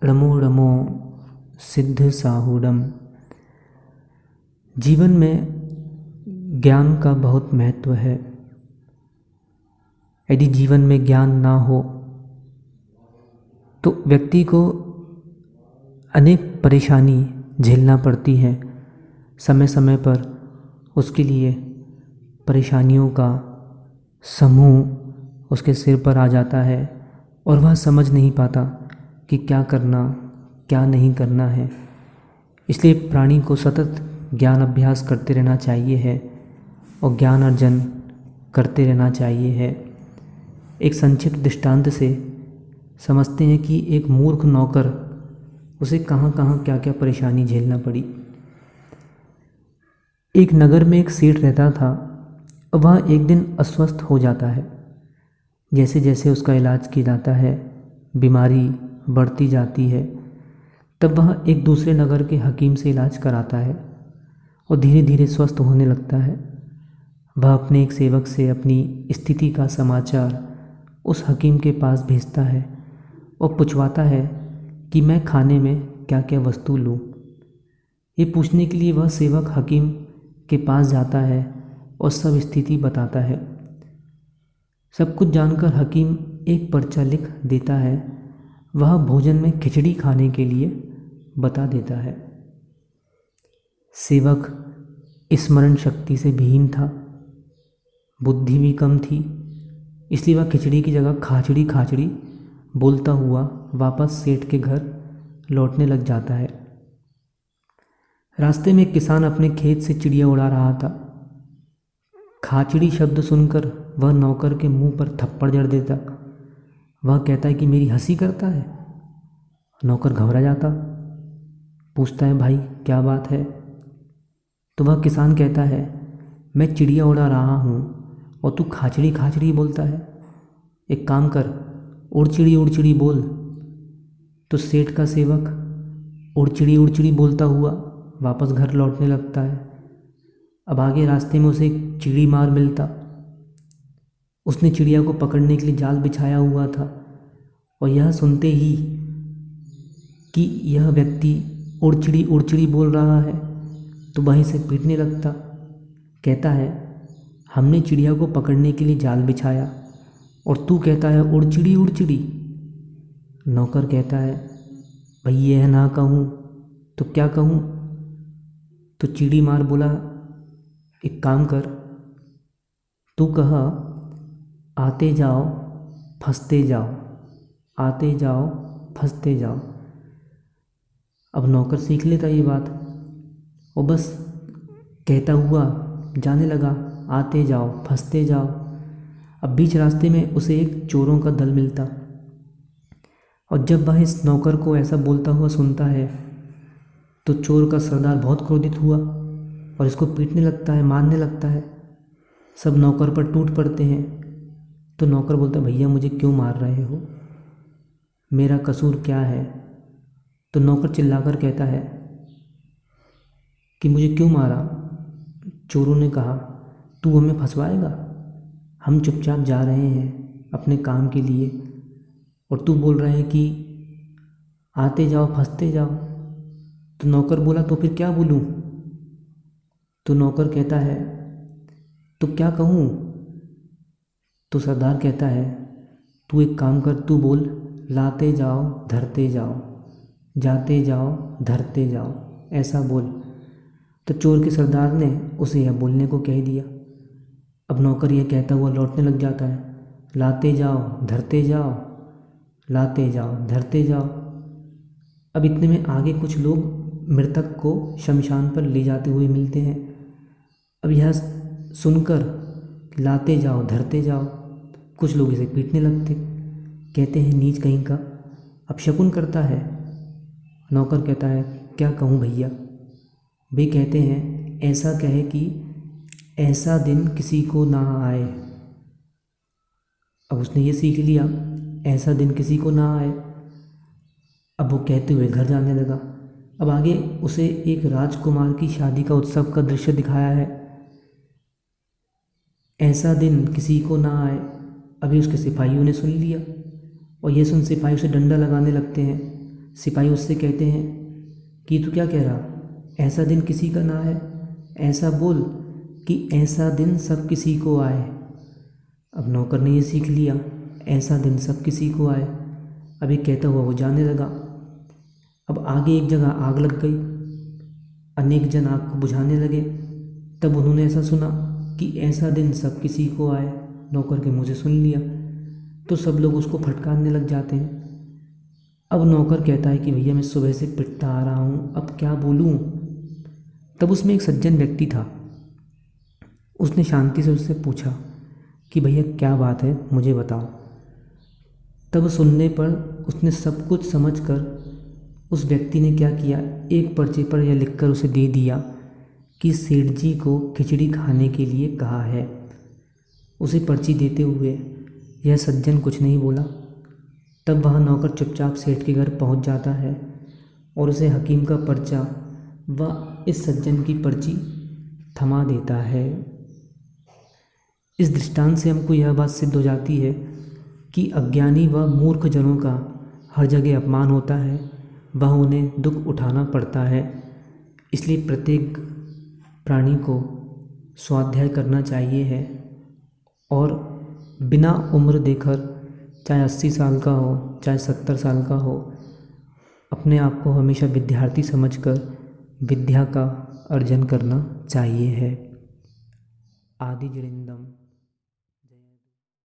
ड़मो ड़मो सिद्ध साहूडम। जीवन में ज्ञान का बहुत महत्व है। यदि जीवन में ज्ञान ना हो तो व्यक्ति को अनेक परेशानी झेलना पड़ती है। समय समय पर उसके लिए परेशानियों का समूह उसके सिर पर आ जाता है और वह समझ नहीं पाता कि क्या करना क्या नहीं करना है। इसलिए प्राणी को सतत ज्ञान अभ्यास करते रहना चाहिए है और ज्ञान अर्जन करते रहना चाहिए है। एक संक्षिप्त दृष्टांत से समझते हैं कि एक मूर्ख नौकर उसे कहाँ कहाँ क्या क्या परेशानी झेलना पड़ी। एक नगर में एक सेठ रहता था। वह एक दिन अस्वस्थ हो जाता है। जैसे जैसे उसका इलाज किया जाता है बीमारी बढ़ती जाती है। तब वह एक दूसरे नगर के हकीम से इलाज कराता है और धीरे धीरे स्वस्थ होने लगता है। वह अपने एक सेवक से अपनी स्थिति का समाचार उस हकीम के पास भेजता है और पूछवाता है कि मैं खाने में क्या क्या वस्तु लूँ। ये पूछने के लिए वह सेवक हकीम के पास जाता है और सब स्थिति बताता है। सब कुछ जानकर हकीम एक पर्चा लिख देता है। वह भोजन में खिचड़ी खाने के लिए बता देता है। सेवक स्मरण शक्ति से विहीन था, बुद्धि भी कम थी, इसलिए वह खिचड़ी की जगह खाचड़ी खाचड़ी बोलता हुआ वापस सेठ के घर लौटने लग जाता है। रास्ते में एक किसान अपने खेत से चिड़िया उड़ा रहा था। खाचड़ी शब्द सुनकर वह नौकर के मुंह पर थप्पड़ जड़ देता। वह कहता है कि मेरी हंसी करता है। नौकर घबरा जाता, पूछता है भाई क्या बात है। तो वह किसान कहता है मैं चिड़िया उड़ा रहा हूँ और तू खाचड़ी खाचड़ी बोलता है। एक काम कर, उड़ चिड़ी बोल। तो सेठ का सेवक उड़ चिड़ी बोलता हुआ वापस घर लौटने लगता है। अब आगे रास्ते में उसे एक चिड़ी मार मिलता। उसने चिड़िया को पकड़ने के लिए जाल बिछाया हुआ था और यह सुनते ही कि यह व्यक्ति उड़ चिड़ी बोल रहा है तो वहीं से पीटने लगता। कहता है हमने चिड़िया को पकड़ने के लिए जाल बिछाया और तू कहता है उड़ चिड़ी। नौकर कहता है भाई यह ना कहूँ तो क्या कहूँ। तो चिड़ी मार बोला एक काम कर, तू कहा आते जाओ फंसते जाओ, आते जाओ फंसते जाओ। अब नौकर सीख लेता ये बात और बस कहता हुआ जाने लगा आते जाओ फंसते जाओ। अब बीच रास्ते में उसे एक चोरों का दल मिलता और जब वह इस नौकर को ऐसा बोलता हुआ सुनता है तो चोर का सरदार बहुत क्रोधित हुआ और इसको पीटने लगता है, मारने लगता है। सब नौकर पर टूट पड़ते हैं। तो नौकर बोलता है भैया मुझे क्यों मार रहे हो, मेरा कसूर क्या है। तो नौकर चिल्लाकर कहता है कि मुझे क्यों मारा। चोरों ने कहा तू हमें फंसवाएगा, हम चुपचाप जा रहे हैं अपने काम के लिए और तू बोल रहे हैं कि आते जाओ फंसते जाओ। तो नौकर बोला तो फिर क्या बोलूँ। तो नौकर कहता है तो क्या कहूँ। तो सरदार कहता है तू एक काम कर, तू बोल लाते जाओ धरते जाओ, जाते जाओ धरते जाओ, ऐसा बोल। तो चोर के सरदार ने उसे यह बोलने को कह दिया। अब नौकर यह कहता हुआ लौटने लग जाता है लाते जाओ धरते जाओ, लाते जाओ धरते जाओ। अब इतने में आगे कुछ लोग मृतक को शमशान पर ले जाते हुए मिलते हैं। अब यह सुनकर लाते जाओ धरते जाओ, कुछ लोग इसे पीटने लगते, कहते हैं नीच कहीं का, अपशकुन करता है। नौकर कहता है क्या कहूँ भैया। वे कहते हैं ऐसा कहे कि ऐसा दिन किसी को ना आए। अब उसने ये सीख लिया ऐसा दिन किसी को ना आए। अब वो कहते हुए घर जाने लगा। अब आगे उसे एक राजकुमार की शादी का उत्सव का दृश्य दिखाया है। ऐसा दिन किसी को ना आए। अभी उसके सिपाहियों ने सुन लिया और ये सुन सिपाही उसे डंडा लगाने लगते हैं। सिपाही उससे कहते हैं कि तू क्या कह रहा, ऐसा दिन किसी का ना है, ऐसा बोल कि ऐसा दिन सब किसी को आए। अब नौकर ने ये सीख लिया, ऐसा दिन सब किसी को आए। अब ये कहता हुआ वो जाने लगा। अब आगे एक जगह आग लग गई, अनेक जन आग को बुझाने लगे। तब उन्होंने ऐसा सुना कि ऐसा दिन सब किसी को आए। नौकर के मुँह से सुन लिया तो सब लोग उसको फटकारने लग जाते हैं। अब नौकर कहता है कि भैया मैं सुबह से पिटता आ रहा हूँ, अब क्या बोलूँ। तब उसमें एक सज्जन व्यक्ति था। उसने शांति से उससे पूछा कि भैया क्या बात है, मुझे बताओ। तब सुनने पर उसने सब कुछ समझकर उस व्यक्ति ने क्या किया, एक पर्चे पर यह लिखकर उसे दे दिया कि सेठ जी को खिचड़ी खाने के लिए कहा है। उसे पर्ची देते हुए यह सज्जन कुछ नहीं बोला। तब वह नौकर चुपचाप सेठ के घर पहुंच जाता है और उसे हकीम का पर्चा व इस सज्जन की पर्ची थमा देता है। इस दृष्टांत से हमको यह बात सिद्ध हो जाती है कि अज्ञानी व मूर्ख जनों का हर जगह अपमान होता है, वह उन्हें दुख उठाना पड़ता है। इसलिए प्रत्येक प्राणी को स्वाध्याय करना चाहिए है और बिना उम्र देकर, चाहे 80 साल का हो चाहे 70 साल का हो, अपने आप को हमेशा विद्यार्थी समझकर विद्या का अर्जन करना चाहिए है। आदि जड़िंदम।